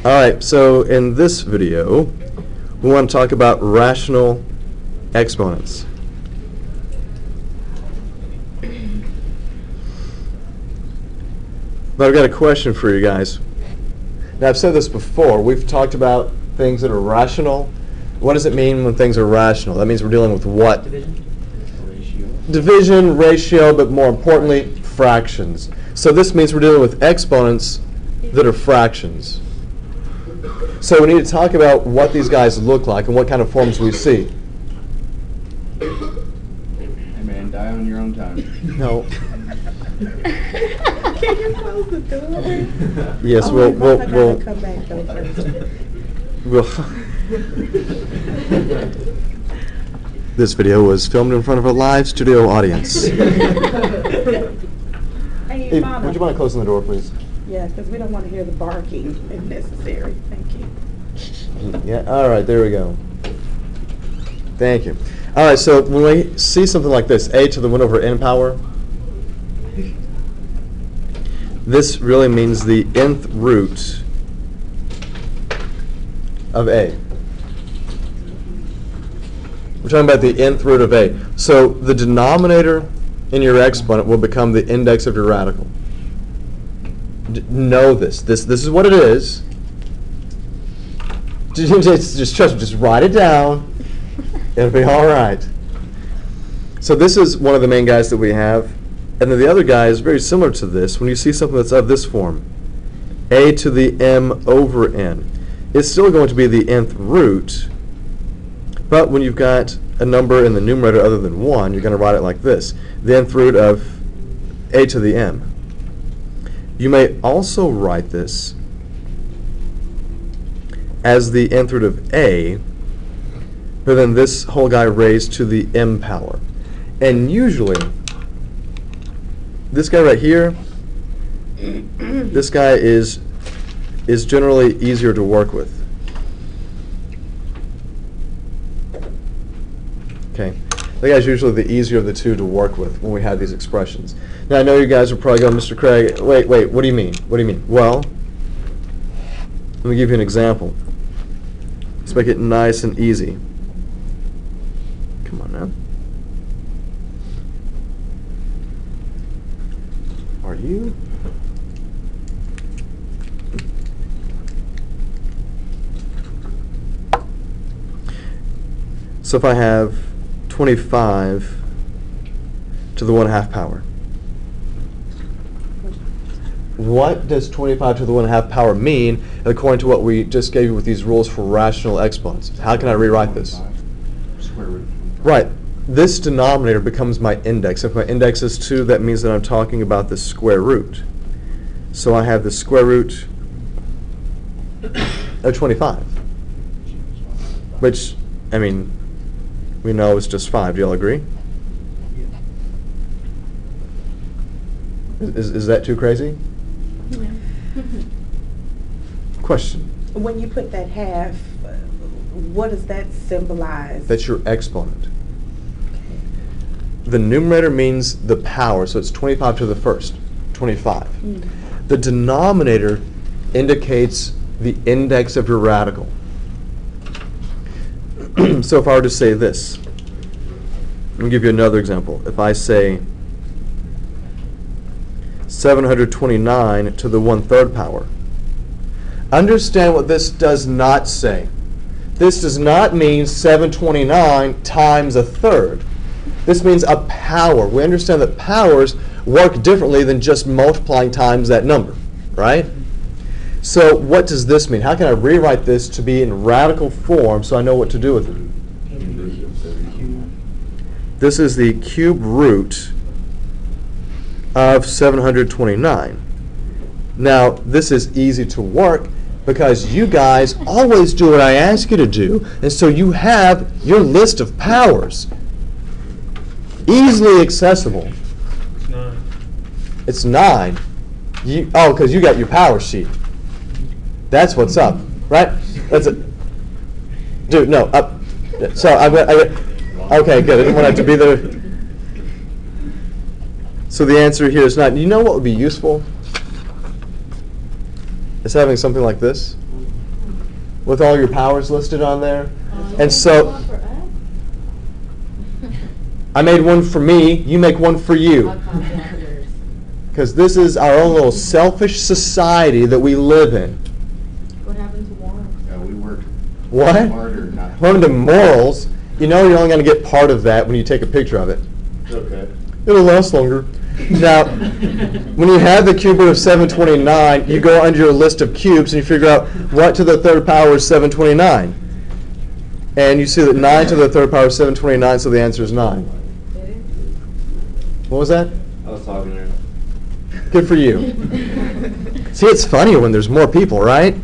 Alright, so in this video, we want to talk about rational exponents. But I've got a question for you guys. Now, I've said this before. We've talked about things that are rational. What does it mean when things are rational? That means we're dealing with what? Division, ratio, but more importantly, fractions. So this means we're dealing with exponents that are fractions. So we need to talk about what these guys look like and what kind of forms we see. Hey man, die on your own time. No. Can you close the door? Yes, Oh, we'll come back though first. This video was filmed in front of a live studio audience. Hey, Mama. would you mind closing the door, please? Yeah, because we don't want to hear the barking if necessary. Thank you. Yeah, all right, there we go. Thank you. All right, so when we see something like this, a to the 1 over n power, this really means the nth root of a. We're talking about the nth root of a. So the denominator in your exponent will become the index of your radical. Know this. This is what it is. Just trust me. Just write it down. It'll be all right. So this is one of the main guys that we have. And then the other guy is very similar to this. When you see something that's of this form, a to the m over n, it's still going to be the nth root. But when you've got a number in the numerator other than 1, you're going to write it like this. The nth root of a to the m. You may also write this as the nth root of a, but then this whole guy raised to the m power. And usually, this guy right here, this guy is generally easier to work with. Okay, that guy's usually the easier of the two to work with when we have these expressions. Now I know you guys are probably going, Mr. Craig, wait, what do you mean? What do you mean? Well, let me give you an example. Let's make it nice and easy. Come on now. Are you? So if I have 25 to the 1/2 power, what does 25 to the 1/2 power mean according to what we just gave you with these rules for rational exponents? How can I rewrite this? Square root. Right. This denominator becomes my index. If my index is 2, that means that I'm talking about the square root. So I have the square root of 25, which, I mean, we know is just 5. Do you all agree? Is that too crazy? Yeah. Question. When you put that half, what does that symbolize? That's your exponent. The numerator means the power, so it's 25 to the first, 25. Mm. The denominator indicates the index of your radical. So if I were to say this, let me give you another example. If I say 729 to the 1/3 power, understand what this does not say. This does not mean 729 times 1/3. This means a power. We understand that powers work differently than just multiplying times that number, right? So what does this mean? How can I rewrite this to be in radical form so I know what to do with it? This is the cube root of 729. Now, this is easy to work because you guys always do what I ask you to do, and so you have your list of powers easily accessible. It's 9. It's 9. Because you got your power sheet. That's what's up, right? That's it. Dude, no, up. So okay, good. I didn't want it to be there. So the answer here is 9. You know what would be useful? Is having something like this. with all your powers listed on there. And so I made one for me, you make one for you. Because this is our own little selfish society that we live in. What happened to morals? We work What? harder, not According to morals, you know you're only going to get part of that when you take a picture of it. It's okay. It'll last longer. Now, when you have the cube root of 729, you go under your list of cubes and you figure out what to the third power is 729. And you see that 9 to the third power is 729, so the answer is 9. What was that? I was talking there. Good for you. See, it's funnier when there's more people, right?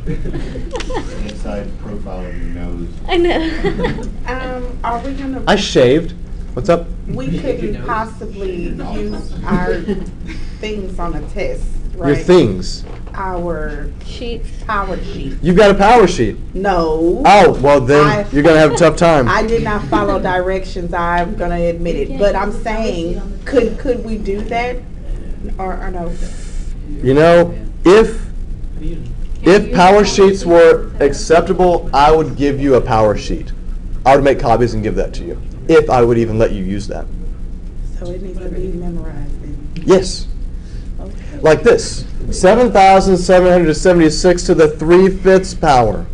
Inside profile of your nose. I know. Are we gonna, I shaved. What's up? we couldn't possibly use our things on a test, right? Your things. Our Sheets. power sheet. You've got a power sheet. No. Oh, well then I- you're going to have a tough time. I did not follow directions, I'm gonna admit it, but I'm saying, could we do that? Or no? You know, if power sheets were acceptable, I would give you a power sheet. I would make copies and give that to you, if I would even let you use that. So it needs to be memorized then? Yes, Okay. like this. 7,776 to the 3/5 power.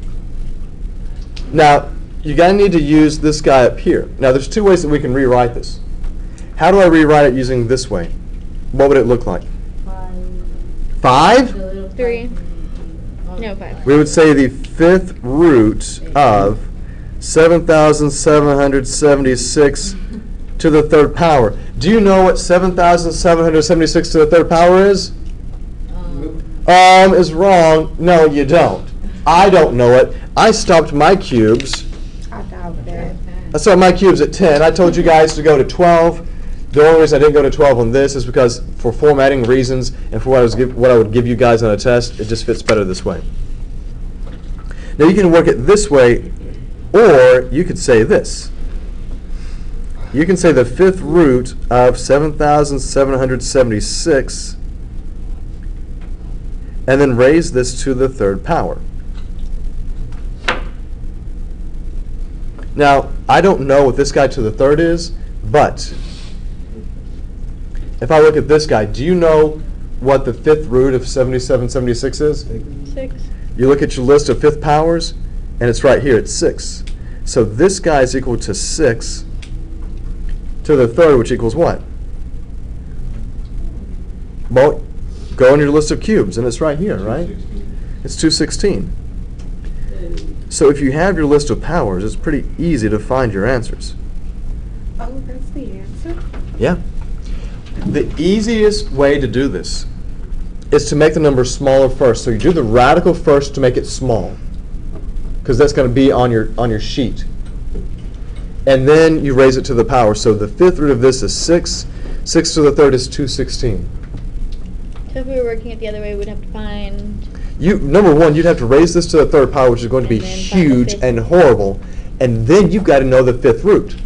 Now, you're going to need to use this guy up here. Now, there's two ways that we can rewrite this. How do I rewrite it using this way? What would it look like? 5? 3. No, 5. We would say the 5th root of 7,776 to the third power. Do you know what 7,776 to the third power is? Is wrong. No, you don't. I don't know it. I stopped my cubes. I doubt that. I stopped my cubes at 10. I told you guys to go to 12. The only reason I didn't go to 12 on this is because for formatting reasons and for what I would give you guys on a test, it just fits better this way. Now you can work it this way, or you could say this. You can say the 5th root of 7,776 and then raise this to the third power. Now, I don't know what this guy to the third is, but if I look at this guy, do you know what the 5th root of 7776 is? 6. You look at your list of 5th powers, and it's right here, it's 6. So this guy is equal to 6 to the third, which equals what? Well, go on your list of cubes, and it's right here, right? It's 216. So if you have your list of powers, it's pretty easy to find your answers. Oh, that's the answer? Yeah. The easiest way to do this is to make the number smaller first. So you do the radical first to make it small, because that's going to be on your sheet. And then you raise it to the power. So the 5th root of this is 6. 6 to the third is 216. So if we were working it the other way, we'd have to find. Number one, you'd have to raise this to the third power, which is going to be And then find the huge 5th. and horrible. And then you've got to know the 5th root.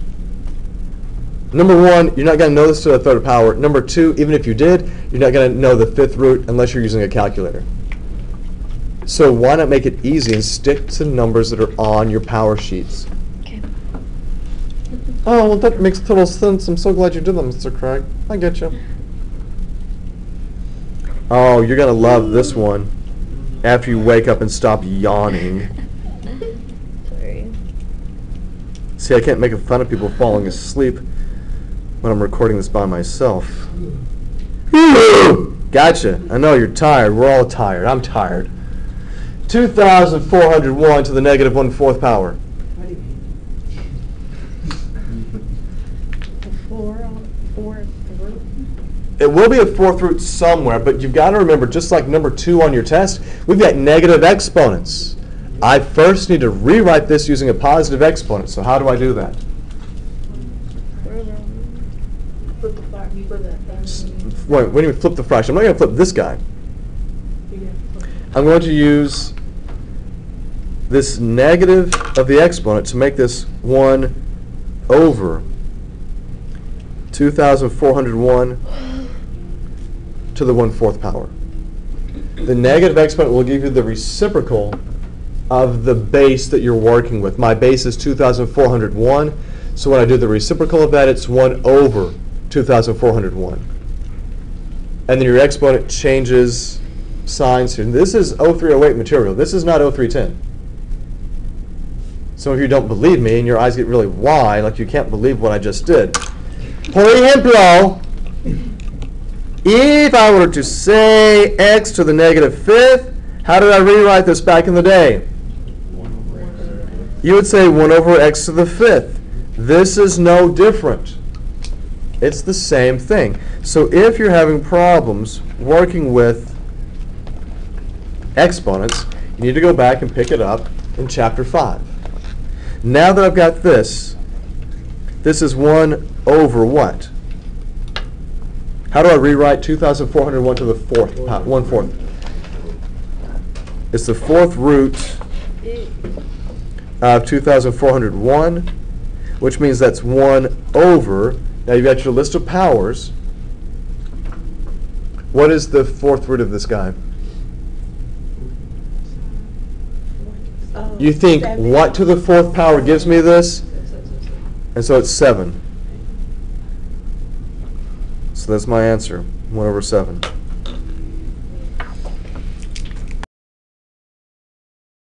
Number one, you're not going to know this to the third power. Number two, even if you did, you're not going to know the 5th root unless you're using a calculator. So why not make it easy and stick to numbers that are on your power sheets? Okay. Oh, well, that makes total sense. I'm so glad you did that, Mr. Craig. I get you. Oh, you're going to love this one after you wake up and stop yawning. Sorry. See, I can't make fun of people falling asleep when I'm recording this by myself. Gotcha. I know you're tired. We're all tired. I'm tired. 2,401 to the negative 1/4 power. The fourth root? It will be a 4th root somewhere, but you've got to remember, just like number 2 on your test, we've got negative exponents. I first need to rewrite this using a positive exponent. So how do I do that? Put the fire, you put that thing. Wait, when you flip the fraction, I'm not going to flip this guy. I'm going to use this negative of the exponent to make this 1 over 2,401 to the 1/4 power. Then The negative exponent will give you the reciprocal of the base that you're working with. My base is 2,401, so when I do the reciprocal of that, it's 1 over 2,401. And then your exponent changes signs here. This is 0308 material. This is not 0310. Some of you don't believe me, and your eyes get really wide, like you can't believe what I just did. Por ejemplo, if I were to say x to the negative fifth, how did I rewrite this back in the day? You would say 1 over x to the fifth. This is no different. It's the same thing. So if you're having problems working with exponents, you need to go back and pick it up in chapter 5. Now that I've got this is 1 over what? How do I rewrite 2,401 to the fourth, 1/4? It's the fourth root of 2,401, which means that's 1 over. Now you've got your list of powers. What is the fourth root of this guy? You think, what to the fourth power gives me this? And so it's 7. So that's my answer, 1 over 7.